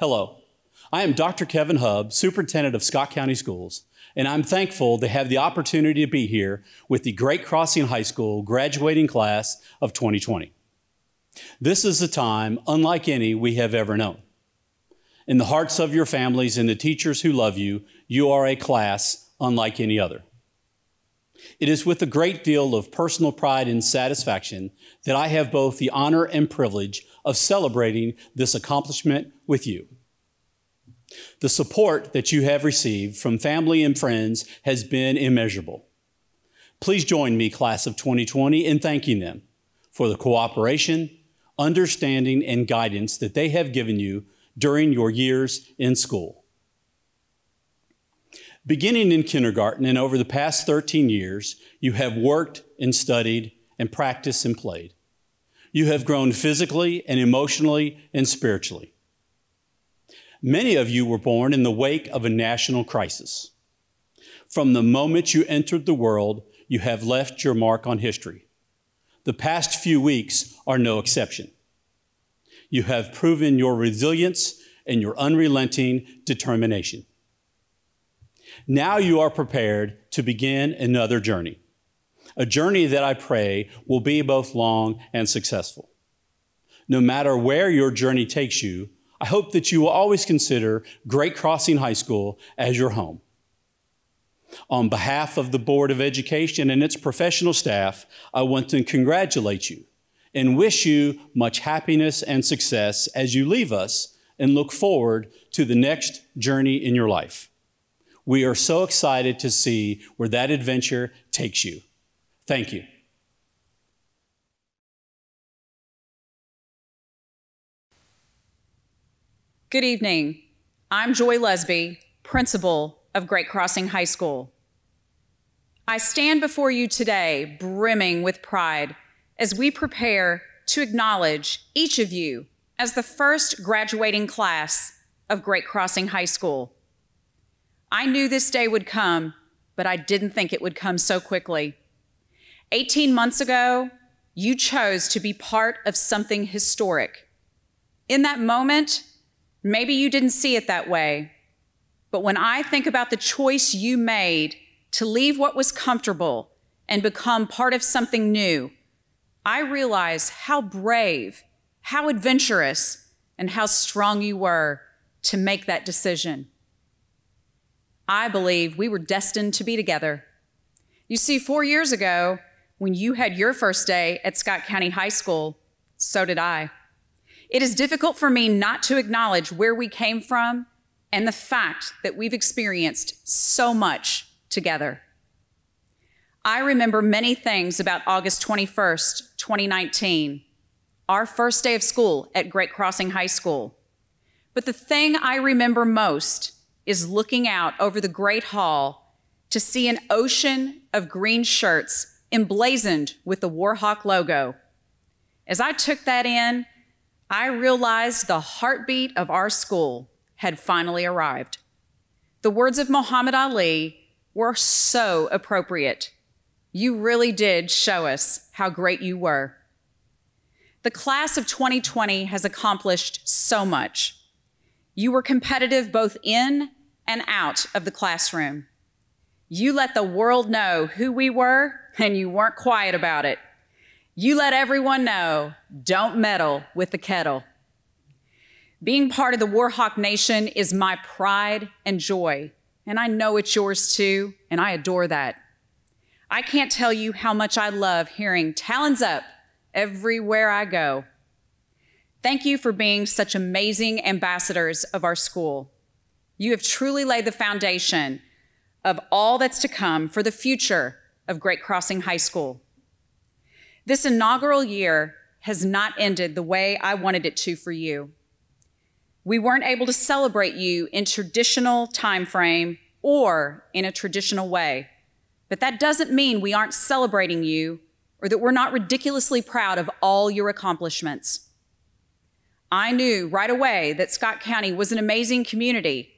Hello, I am Dr. Kevin Hubb, Superintendent of Scott County Schools, and I'm thankful to have the opportunity to be here with the Great Crossing High School graduating class of 2020. This is a time unlike any we have ever known. In the hearts of your families and the teachers who love you, you are a class unlike any other. It is with a great deal of personal pride and satisfaction that I have both the honor and privilege of celebrating this accomplishment with you. The support that you have received from family and friends has been immeasurable. Please join me, class of 2020, in thanking them for the cooperation, understanding, and guidance that they have given you during your years in school. Beginning in kindergarten and over the past 13 years, you have worked and studied and practiced and played. You have grown physically and emotionally and spiritually. Many of you were born in the wake of a national crisis. From the moment you entered the world, you have left your mark on history. The past few weeks are no exception. You have proven your resilience and your unrelenting determination. Now you are prepared to begin another journey, a journey that I pray will be both long and successful. No matter where your journey takes you, I hope that you will always consider Great Crossing High School as your home. On behalf of the Board of Education and its professional staff, I want to congratulate you and wish you much happiness and success as you leave us and look forward to the next journey in your life. We are so excited to see where that adventure takes you. Thank you. Good evening. I'm Joy Lesby, principal of Great Crossing High School. I stand before you today brimming with pride as we prepare to acknowledge each of you as the first graduating class of Great Crossing High School. I knew this day would come, but I didn't think it would come so quickly. 18 months ago, you chose to be part of something historic. In that moment, maybe you didn't see it that way, but when I think about the choice you made to leave what was comfortable and become part of something new, I realize how brave, how adventurous, and how strong you were to make that decision. I believe we were destined to be together. You see, 4 years ago, when you had your first day at Scott County High School, so did I. It is difficult for me not to acknowledge where we came from and the fact that we've experienced so much together. I remember many things about August 21st, 2019, our first day of school at Great Crossing High School. But the thing I remember most is looking out over the Great Hall to see an ocean of green shirts emblazoned with the Warhawk logo. As I took that in, I realized the heartbeat of our school had finally arrived. The words of Muhammad Ali were so appropriate. You really did show us how great you were. The class of 2020 has accomplished so much. You were competitive both in and out of the classroom. You let the world know who we were, and you weren't quiet about it. You let everyone know, don't meddle with the kettle. Being part of the Warhawk Nation is my pride and joy, and I know it's yours too, and I adore that. I can't tell you how much I love hearing "Talons up" everywhere I go. Thank you for being such amazing ambassadors of our school. You have truly laid the foundation of all that's to come for the future of Great Crossing High School. This inaugural year has not ended the way I wanted it to for you. We weren't able to celebrate you in traditional time frame or in a traditional way, but that doesn't mean we aren't celebrating you or that we're not ridiculously proud of all your accomplishments. I knew right away that Scott County was an amazing community,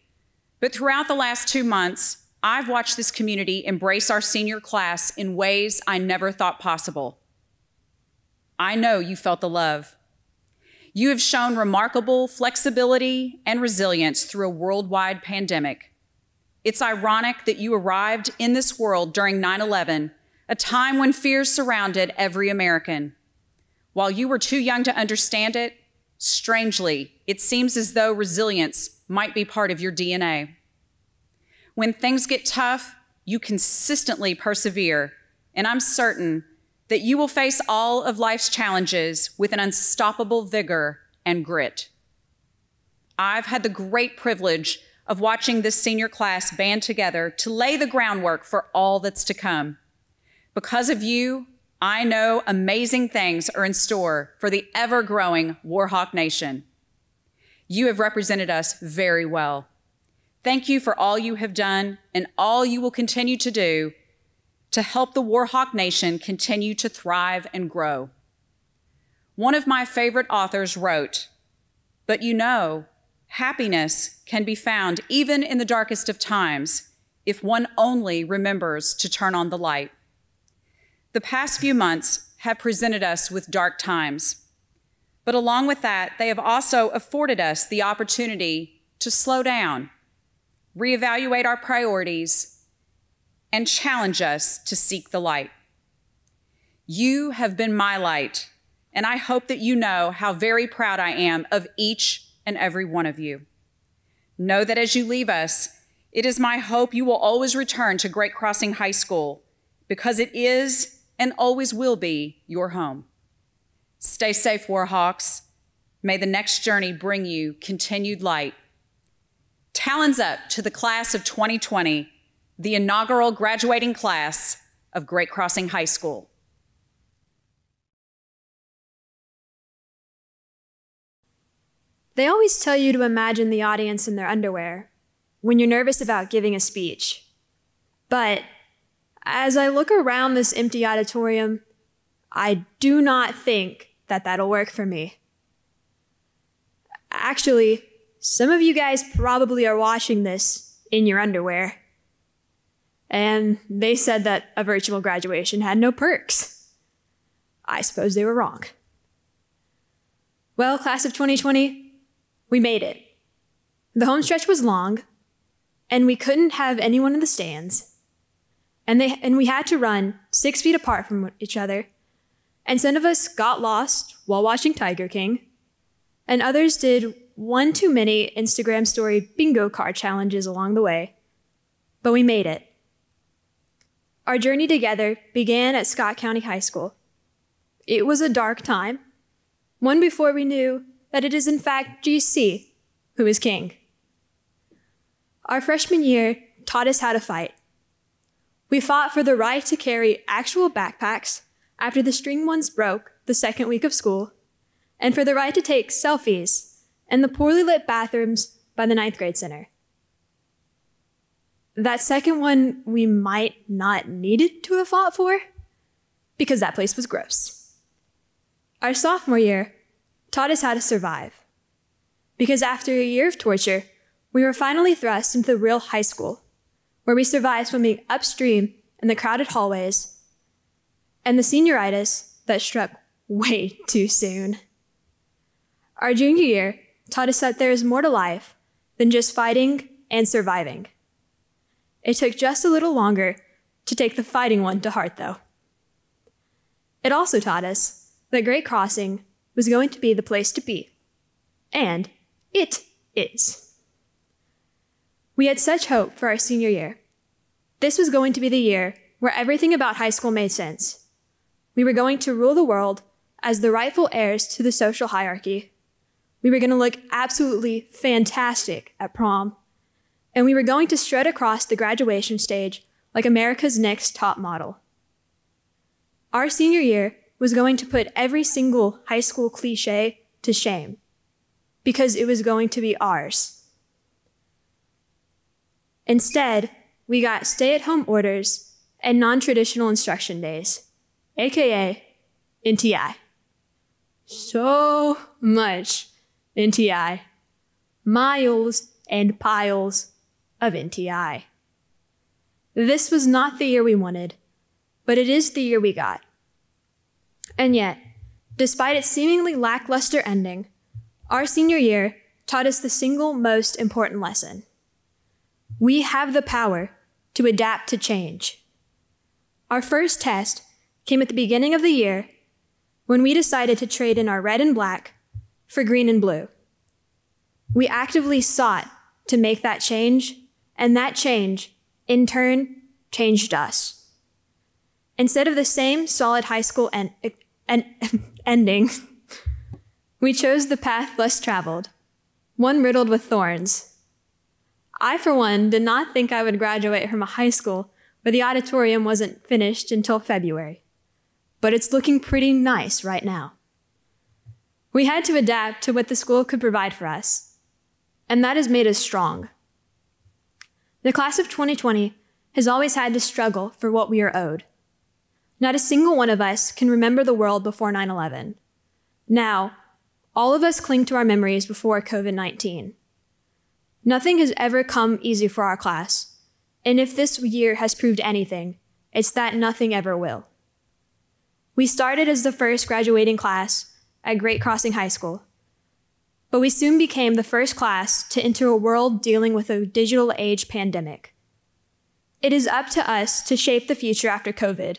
but throughout the last 2 months, I've watched this community embrace our senior class in ways I never thought possible. I know you felt the love. You have shown remarkable flexibility and resilience through a worldwide pandemic. It's ironic that you arrived in this world during 9/11, a time when fears surrounded every American. While you were too young to understand it, strangely, it seems as though resilience might be part of your DNA. When things get tough, you consistently persevere, and I'm certain that you will face all of life's challenges with an unstoppable vigor and grit. I've had the great privilege of watching this senior class band together to lay the groundwork for all that's to come. Because of you, I know amazing things are in store for the ever-growing Warhawk Nation. You have represented us very well. Thank you for all you have done and all you will continue to do to help the Warhawk Nation continue to thrive and grow. One of my favorite authors wrote, "But you know, happiness can be found even in the darkest of times if one only remembers to turn on the light." The past few months have presented us with dark times, but along with that, they have also afforded us the opportunity to slow down, reevaluate our priorities, and challenge us to seek the light. You have been my light, and I hope that you know how very proud I am of each and every one of you. Know that as you leave us, it is my hope you will always return to Great Crossing High School because it is and always will be your home. Stay safe, Warhawks. May the next journey bring you continued light. Talons up to the class of 2020, the inaugural graduating class of Great Crossing High School. They always tell you to imagine the audience in their underwear when you're nervous about giving a speech. But as I look around this empty auditorium, I do not think that that'll work for me. Actually, some of you guys probably are watching this in your underwear. And they said that a virtual graduation had no perks. I suppose they were wrong. Well, class of 2020, we made it. The home stretch was long, and we couldn't have anyone in the stands. And we had to run 6 feet apart from each other. And some of us got lost while watching Tiger King, and others did one too many Instagram story bingo card challenges along the way. But we made it. Our journey together began at Scott County High School. It was a dark time, one before we knew that it is in fact GC who is king. Our freshman year taught us how to fight. We fought for the right to carry actual backpacks after the string ones broke the second week of school, and for the right to take selfies in the poorly lit bathrooms by the 9th grade center. That second one we might not needed to have fought for, because that place was gross. Our sophomore year taught us how to survive, because after a year of torture, we were finally thrust into the real high school, where we survived swimming upstream in the crowded hallways, and the senioritis that struck way too soon. Our junior year taught us that there is more to life than just fighting and surviving. It took just a little longer to take the fighting one to heart, though. It also taught us that Great Crossing was going to be the place to be. And it is. We had such hope for our senior year. This was going to be the year where everything about high school made sense. We were going to rule the world as the rightful heirs to the social hierarchy. We were going to look absolutely fantastic at prom. And we were going to strut across the graduation stage like America's Next Top Model. Our senior year was going to put every single high school cliche to shame, because it was going to be ours. Instead, we got stay-at-home orders and non-traditional instruction days, aka NTI. So much NTI. Miles and piles of NTI. This was not the year we wanted, but it is the year we got. And yet, despite its seemingly lackluster ending, Our senior year taught us the single most important lesson. We have the power to adapt to change. Our first test came at the beginning of the year when we decided to trade in our red and black for green and blue. We actively sought to make that change, and that change, in turn, changed us. Instead of the same solid high school ending, we chose the path less traveled, one riddled with thorns. I, for one, did not think I would graduate from a high school where the auditorium wasn't finished until February, but it's looking pretty nice right now. We had to adapt to what the school could provide for us, and that has made us strong. The class of 2020 has always had to struggle for what we are owed. Not a single one of us can remember the world before 9/11. Now, all of us cling to our memories before COVID-19. Nothing has ever come easy for our class, and if this year has proved anything, it's that nothing ever will. We started as the first graduating class at Great Crossing High School, but we soon became the first class to enter a world dealing with a digital age pandemic. It is up to us to shape the future after COVID.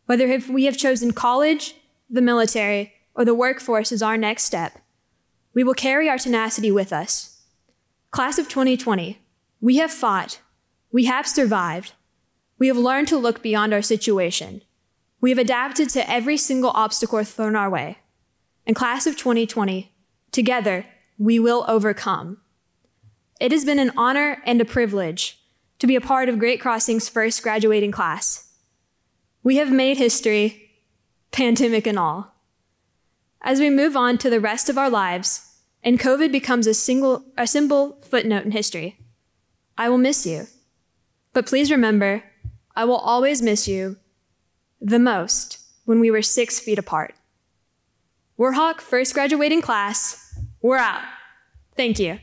Whether if we have chosen college, the military, or the workforce as our next step, we will carry our tenacity with us. Class of 2020, we have fought, we have survived, we have learned to look beyond our situation. We have adapted to every single obstacle thrown our way. And class of 2020, together, we will overcome. It has been an honor and a privilege to be a part of Great Crossing's first graduating class. We have made history, pandemic and all. As we move on to the rest of our lives, and COVID becomes a simple footnote in history, I will miss you. But please remember, I will always miss you the most when we were 6 feet apart. Warhawk first graduating class, we're out. Thank you.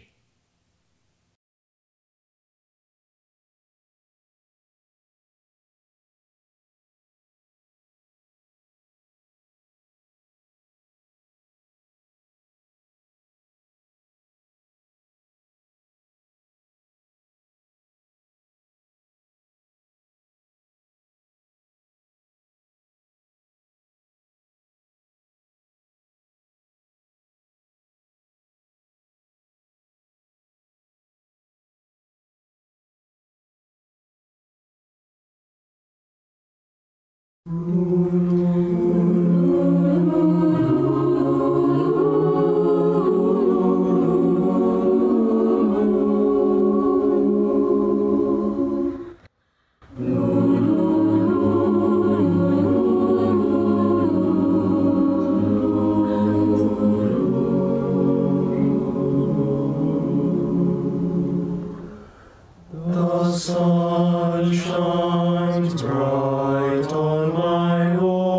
The sun shines bright on my home.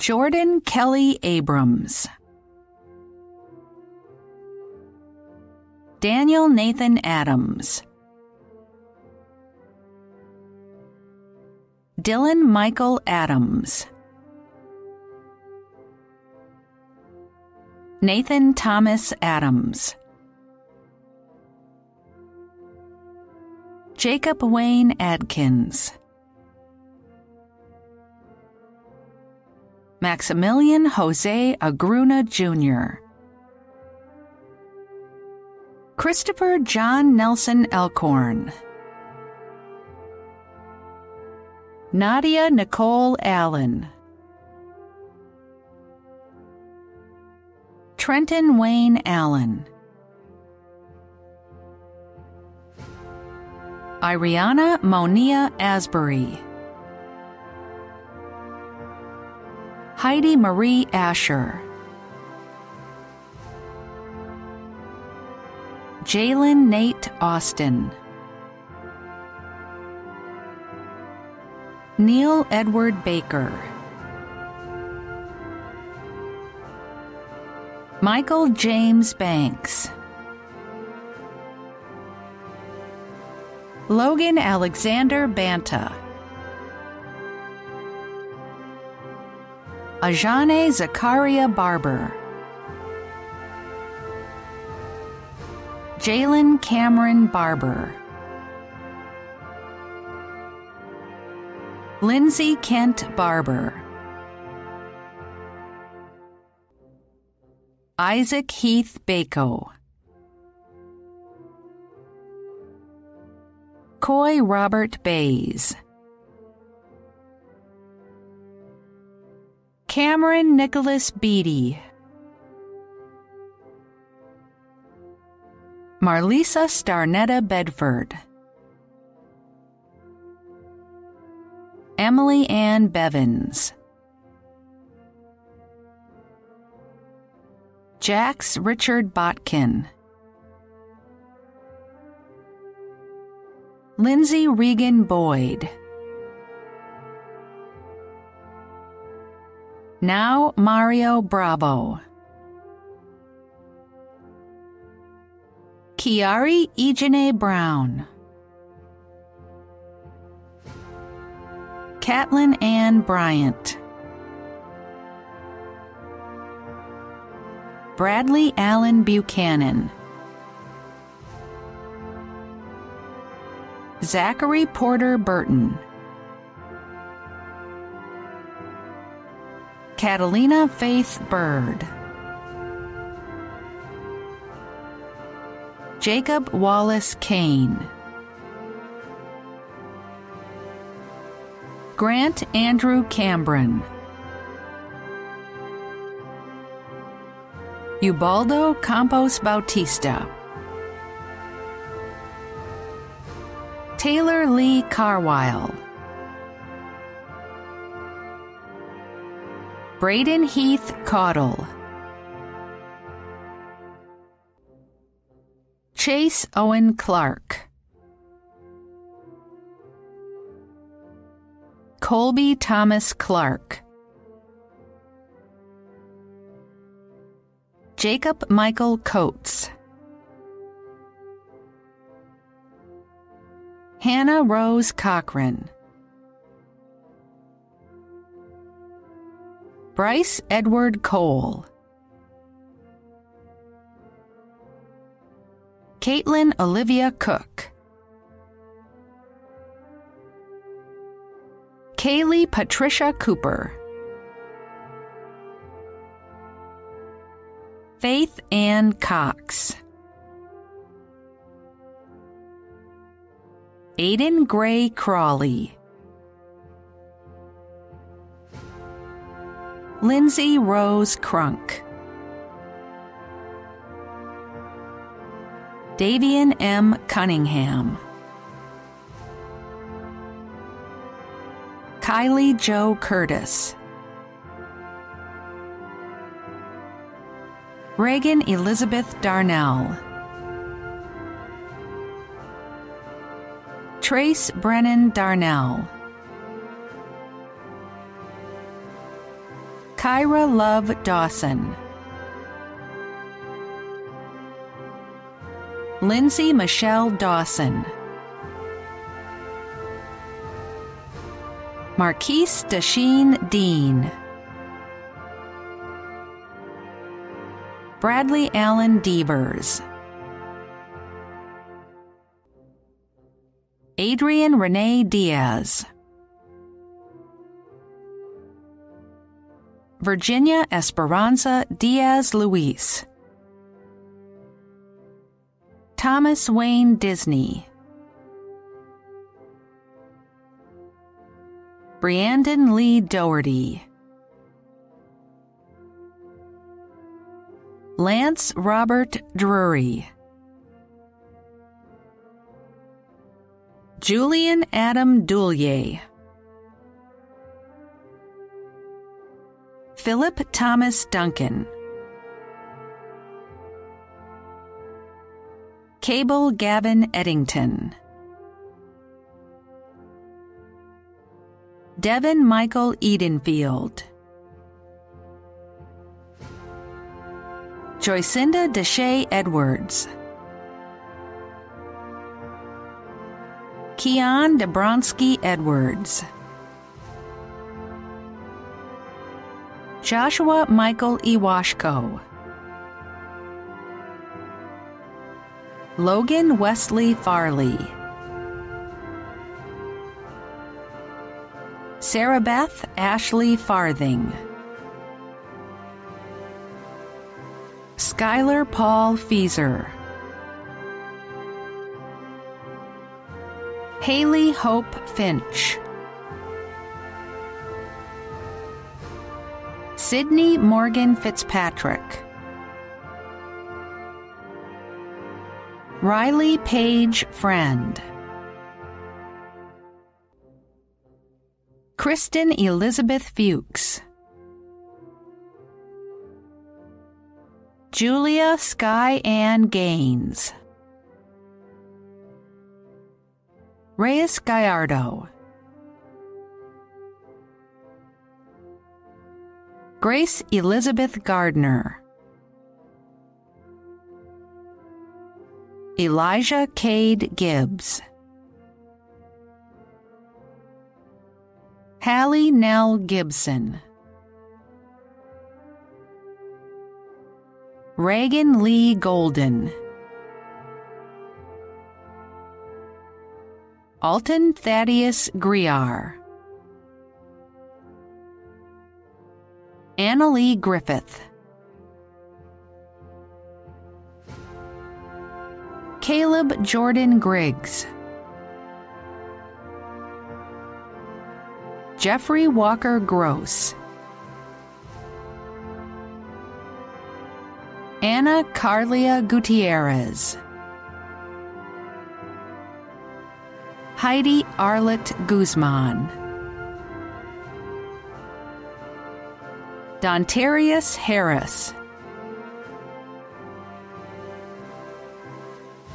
Jordan Kelly Abrams. Daniel Nathan Adams. Dylan Michael Adams. Nathan Thomas Adams. Jacob Wayne Adkins. Maximilian Jose Agruna Jr. Christopher John Nelson Elkhorn. Nadia Nicole Allen. Trenton Wayne Allen. Iriana Monia Asbury. Heidi Marie Asher. Jalen Nate Austin. Neil Edward Baker. Michael James Banks. Logan Alexander Banta. Ajane Zakaria Barber. Jalen Cameron Barber. Lindsay Kent Barber. Isaac Heath Bako. Coy Robert Bays. Cameron Nicholas Beatty. Marlisa Starnetta Bedford. Emily Ann Bevins. Jax Richard Botkin. Lindsay Regan Boyd. Now Mario Bravo. Kiari Ejene Brown. Catlin Ann Bryant. Bradley Allen Buchanan. Zachary Porter Burton. Catalina Faith Bird. Jacob Wallace Kane. Grant Andrew Cambron. Ubaldo Campos Bautista. Taylor Lee Carwile. Braden Heath Caudle. Chase Owen Clark. Colby Thomas Clark. Jacob Michael Coates. Hannah Rose Cochran. Bryce Edward Cole. Caitlin Olivia Cook. Kaylee Patricia Cooper. Faith Ann Cox. Aiden Gray Crawley. Lindsay Rose Crunk. Davian M. Cunningham. Kylie Jo Curtis. Reagan Elizabeth Darnell. Trace Brennan Darnell. Kyra Love Dawson. Lindsay Michelle Dawson. Marquise Dasheen Dean. Bradley Allen Devers. Adrian Renee Diaz. Virginia Esperanza Diaz Luis. Thomas Wayne Disney. Briandon Lee Doherty. Lance Robert Drury. Julian Adam Doulier. Philip Thomas Duncan. Cable Gavin Eddington. Devin Michael Edenfield. Joycinda Deshay Edwards. Keon Dabronsky Edwards. Joshua Michael Iwashko. Logan Wesley Farley. Sarah Beth Ashley Farthing. Skylar Paul Feeser. Haley Hope Finch. Sydney Morgan Fitzpatrick. Riley Page Friend. Kristen Elizabeth Fuchs. Julia Sky Ann Gaines. Reyes Gallardo. Grace Elizabeth Gardner. Elijah Cade Gibbs. Hallie Nell Gibson. Reagan Lee Golden. Alton Thaddeus Griar. Annalee Griffith. Caleb Jordan Griggs. Jeffrey Walker Gross. Anna Carlia Gutierrez. Heidi Arlett Guzman. Dontarius Harris.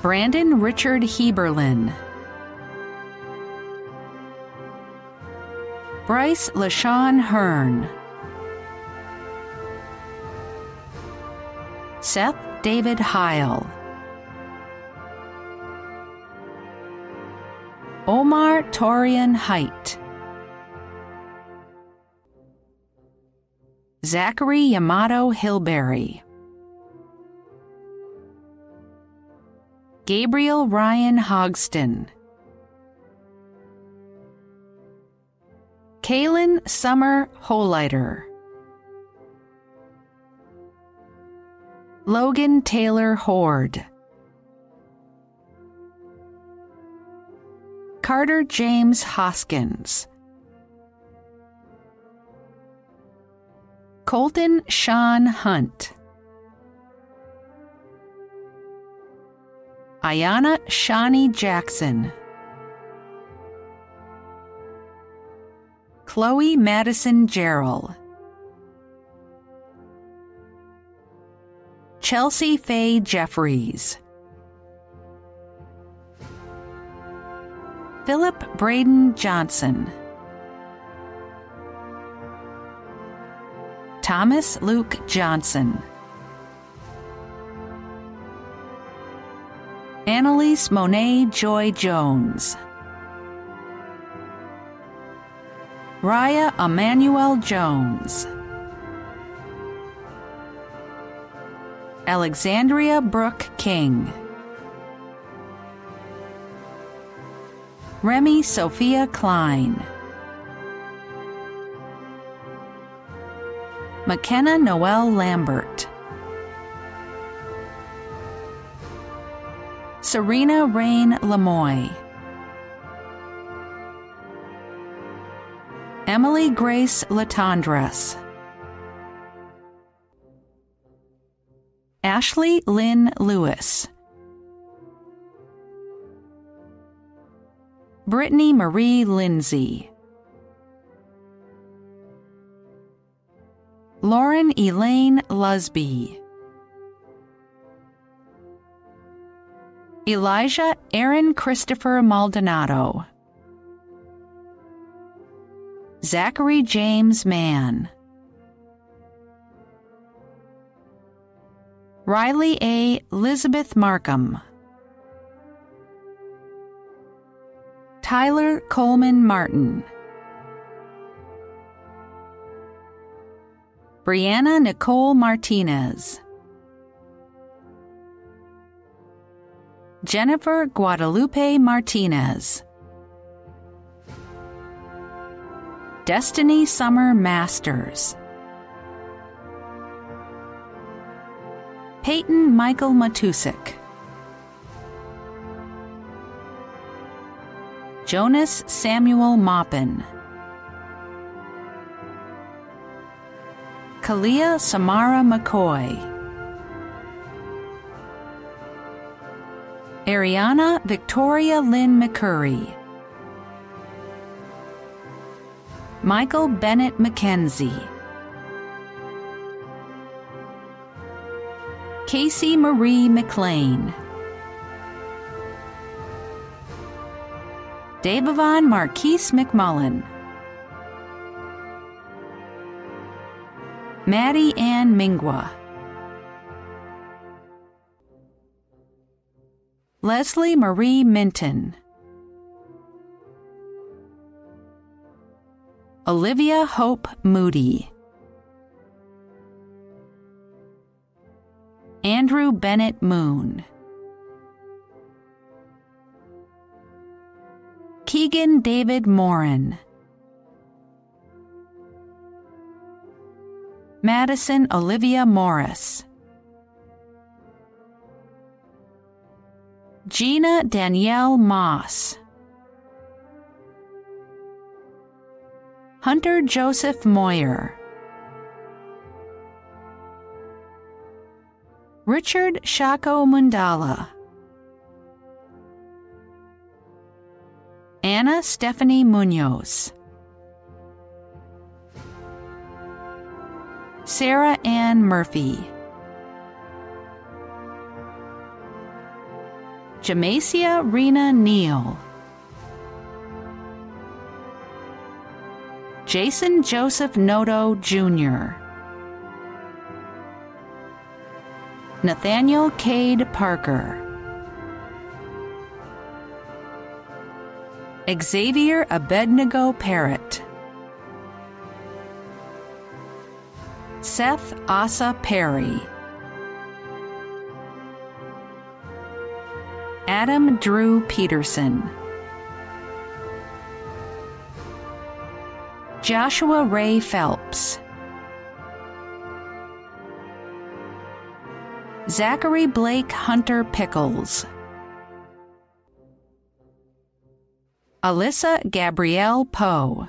Brandon Richard Heberlin. Bryce LaShawn Hearn. Seth David Heil. Omar Torian Height. Zachary Yamato Hilberry. Gabriel Ryan Hogston. Kaylin Summer Holleiter. Logan Taylor Horde. Carter James Hoskins. Colton Sean Hunt. Ayana Shawnee Jackson. Chloe Madison Gerald. Chelsea Faye Jeffries. Philip Braden Johnson. Thomas Luke Johnson. Annalise Monet Joy Jones. Raya Emmanuel Jones. Alexandria Brooke King. Remy Sophia Klein. McKenna Noel Lambert. Serena Rain Lamoy. Emily Grace Latondras. Ashley Lynn Lewis. Brittany Marie Lindsay. Lauren Elaine Lusby. Elijah Aaron Christopher Maldonado. Zachary James Mann. Riley A. Elizabeth Markham. Tyler Coleman Martin. Brianna Nicole Martinez. Jennifer Guadalupe Martinez. Destiny Summer Masters. Peyton Michael Matusik. Jonas Samuel Maupin. Kalia Samara McCoy. Ariana Victoria Lynn McCurry. Michael Bennett McKenzie. Casey Marie McLean. Davavon Marquise McMullen. Maddie Ann Mingwa. Leslie Marie Minton. Olivia Hope Moody. Andrew Bennett Moon. Keegan David Morin. Madison Olivia Morris. Gina Danielle Moss. Hunter Joseph Moyer. Richard Shako Mundala. Anna Stephanie Munoz. Sarah Ann Murphy. Jamacia Rena Neal. Jason Joseph Noto Jr. Nathaniel Cade Parker. Xavier Abednego Parrott. Seth Asa Perry. Adam Drew Peterson. Joshua Ray Phelps. Zachary Blake Hunter Pickles. Alyssa Gabrielle Poe.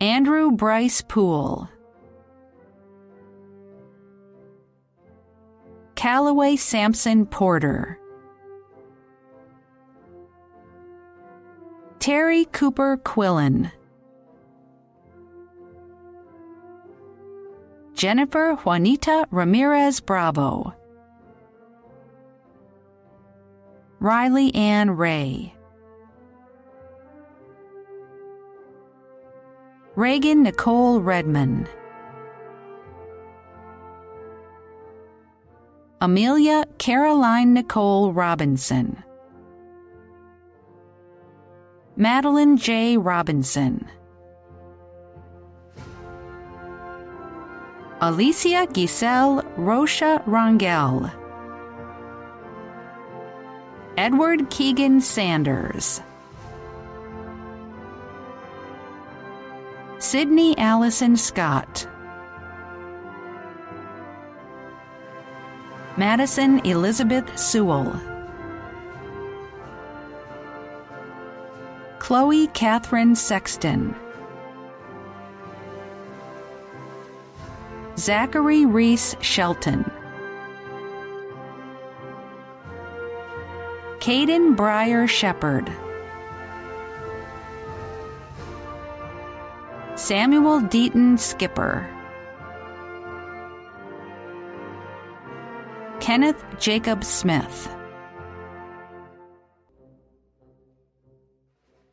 Andrew Bryce Poole. Callaway Sampson Porter. Terry Cooper Quillen. Jennifer Juanita Ramirez Bravo. Riley Ann Ray. Reagan Nicole Redman. Amelia Caroline Nicole Robinson. Madeline J. Robinson. Alicia Giselle Rocha Rangel. Edward Keegan Sanders. Sydney Allison Scott. Madison Elizabeth Sewell. Chloe Catherine Sexton. Zachary Reese Shelton. Caden Breyer Shepard. Samuel Deaton Skipper. Kenneth Jacob Smith.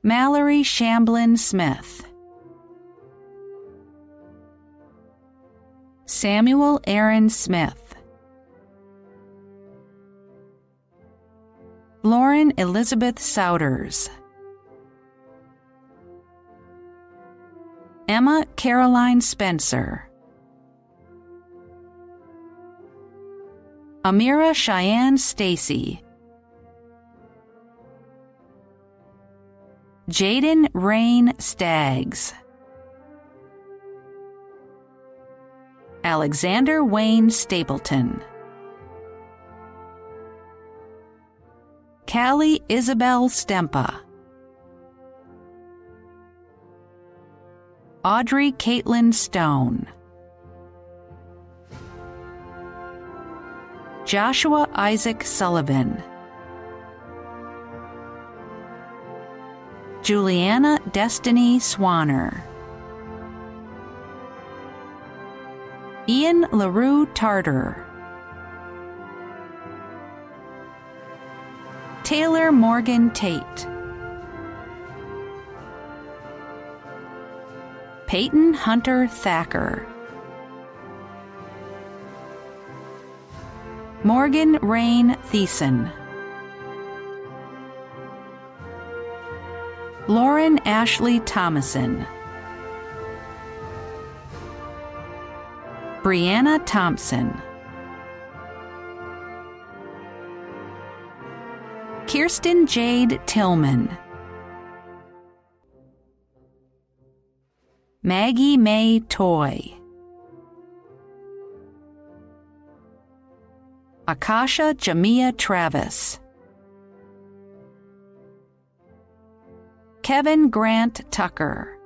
Mallory Shamblin Smith. Samuel Aaron Smith. Lauren Elizabeth Souders. Emma Caroline Spencer. Amira Cheyenne Stacy. Jaden Rain Staggs. Alexander Wayne Stapleton. Callie Isabel Stempa. Audrey Caitlin Stone. Joshua Isaac Sullivan. Juliana Destiny Swanner. Ian LaRue Tarter. Taylor Morgan Tate. Peyton Hunter Thacker. Morgan Rain Thiessen. Lauren Ashley Thomason. Brianna Thompson. Kirsten Jade Tillman. Maggie Mae Toy. Akasha Jamia Travis. Kevin Grant Tucker.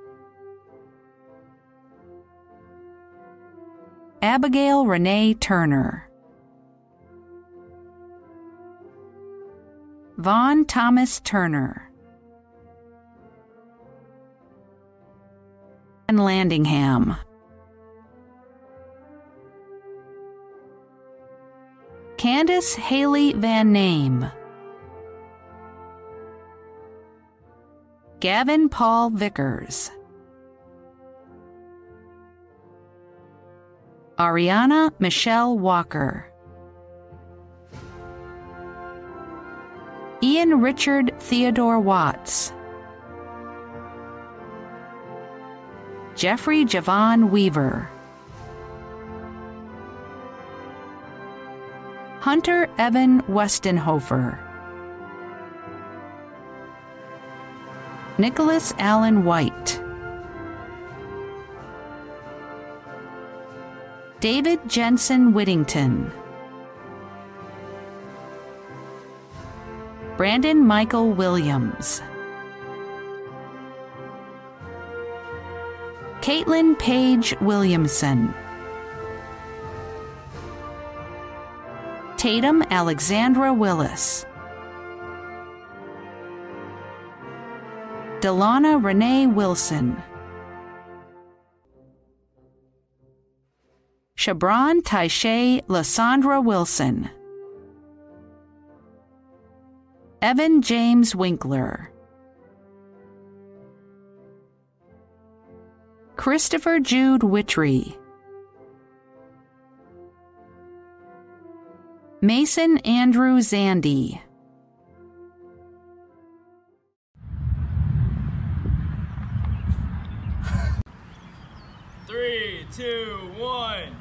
Abigail Renee Turner. Vaughn Thomas Turner. And Landingham. Candace Haley Van Name. Gavin Paul Vickers. Ariana Michelle Walker. Ian Richard Theodore Watts. Jeffrey Javon Weaver. Hunter Evan Westenhofer. Nicholas Allen White. David Jensen Whittington. Brandon Michael Williams. Caitlin Page Williamson. Tatum Alexandra Willis. Delana Renee Wilson. Shabron Taishay Lysandra Wilson. Evan James Winkler. Christopher Jude Wittry. Mason Andrew Zandy. Three, two, one.